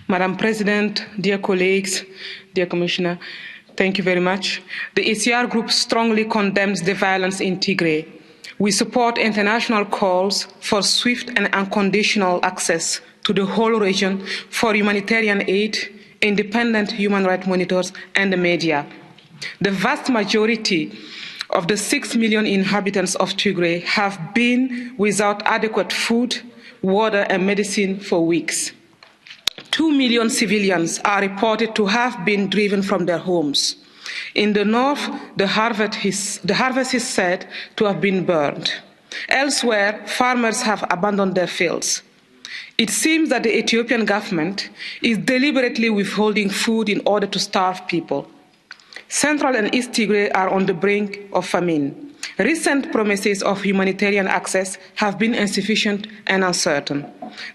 Madam President, dear colleagues, dear Commissioner, thank you very much. The ECR Group strongly condemns the violence in Tigray. We support international calls for swift and unconditional access to the whole region for humanitarian aid, independent human rights monitors, and the media. The vast majority of the 6 million inhabitants of Tigray have been without adequate food, water, and medicine for weeks. 2 million civilians are reported to have been driven from their homes. In the north, the harvest is said to have been burned. Elsewhere, farmers have abandoned their fields. It seems that the Ethiopian government is deliberately withholding food in order to starve people. Central and East Tigray are on the brink of famine. Recent promises of humanitarian access have been insufficient and uncertain.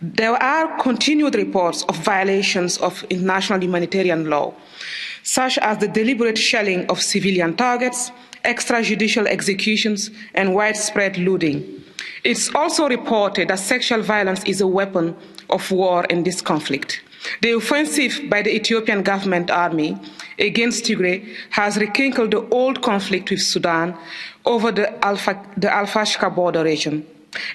There are continued reports of violations of international humanitarian law, such as the deliberate shelling of civilian targets, extrajudicial executions, and widespread looting. It's also reported that sexual violence is a weapon of war in this conflict. The offensive by the Ethiopian government army against Tigray has rekindled the old conflict with Sudan over the Al-Fashqa border region.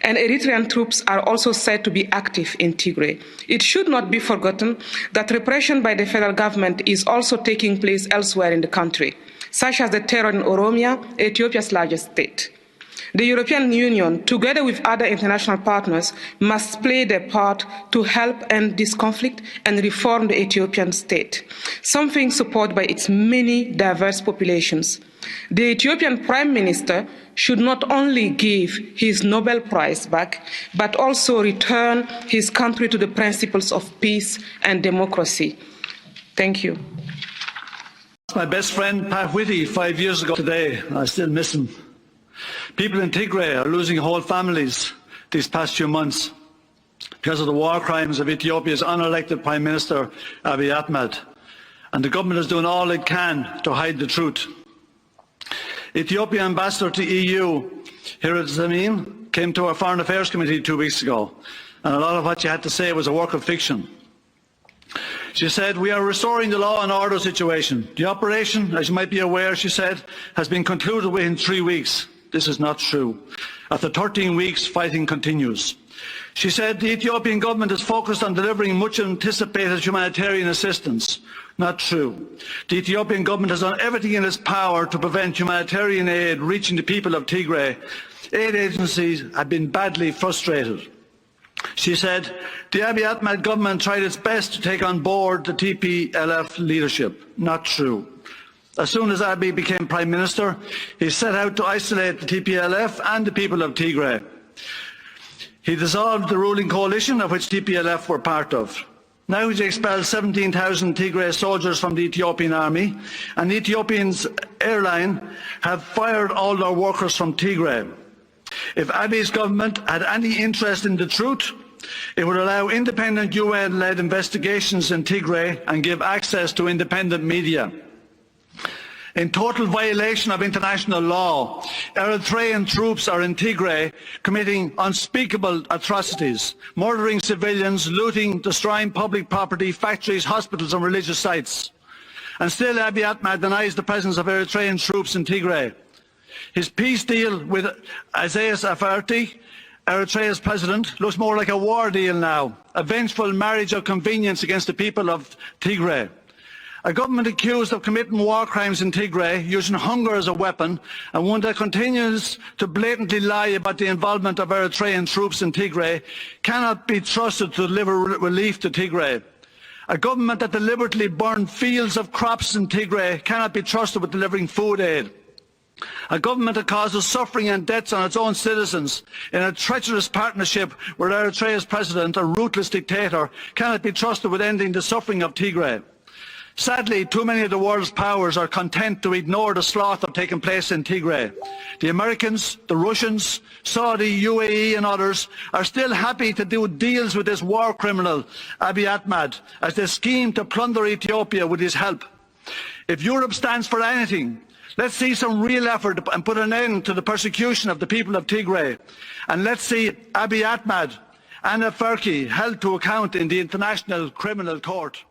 And Eritrean troops are also said to be active in Tigray. It should not be forgotten that repression by the federal government is also taking place elsewhere in the country, such as the terror in Oromia, Ethiopia's largest state. The European Union, together with other international partners, must play their part to help end this conflict and reform the Ethiopian state, something supported by its many diverse populations. The Ethiopian Prime Minister should not only give his Nobel Prize back, but also return his country to the principles of peace and democracy. Thank you. My best friend, Pat Whitty, 5 years ago today. I still miss him. People in Tigray are losing whole families these past few months because of the war crimes of Ethiopia's unelected Prime Minister, Abiy Ahmed. And the government is doing all it can to hide the truth. Ethiopia ambassador to EU, Hirat Zamin, came to our Foreign Affairs Committee 2 weeks ago, and a lot of what she had to say was a work of fiction. She said, "We are restoring the law and order situation. The operation, as you might be aware," she said, "has been concluded within 3 weeks." This is not true. After 13 weeks, fighting continues. She said the Ethiopian government is focused on delivering much anticipated humanitarian assistance. Not true. The Ethiopian government has done everything in its power to prevent humanitarian aid reaching the people of Tigray. Aid agencies have been badly frustrated. She said the Abiy Ahmed government tried its best to take on board the TPLF leadership. Not true. As soon as Abiy became Prime Minister, he set out to isolate the TPLF and the people of Tigray. He dissolved the ruling coalition of which TPLF were part of. Now he's expelled 17,000 Tigray soldiers from the Ethiopian army, and the Ethiopian's airline have fired all their workers from Tigray. If Abiy's government had any interest in the truth, it would allow independent UN-led investigations in Tigray and give access to independent media. In total violation of international law, Eritrean troops are in Tigray committing unspeakable atrocities, murdering civilians, looting, destroying public property, factories, hospitals and religious sites. And still Abiy Ahmed denies the presence of Eritrean troops in Tigray. His peace deal with Isaias Afwerki, Eritrea's president, looks more like a war deal now, a vengeful marriage of convenience against the people of Tigray. A government accused of committing war crimes in Tigray, using hunger as a weapon, and one that continues to blatantly lie about the involvement of Eritrean troops in Tigray, cannot be trusted to deliver relief to Tigray. A government that deliberately burned fields of crops in Tigray cannot be trusted with delivering food aid. A government that causes suffering and deaths on its own citizens in a treacherous partnership with Eritrea's president, a ruthless dictator, cannot be trusted with ending the suffering of Tigray. Sadly, too many of the world's powers are content to ignore the slaughter taking place in Tigray. The Americans, the Russians, Saudi, UAE and others are still happy to do deals with this war criminal, Abiy Ahmed, as they scheme to plunder Ethiopia with his help. If Europe stands for anything, let's see some real effort and put an end to the persecution of the people of Tigray. And let's see Abiy Ahmed Anna Farki held to account in the International Criminal Court.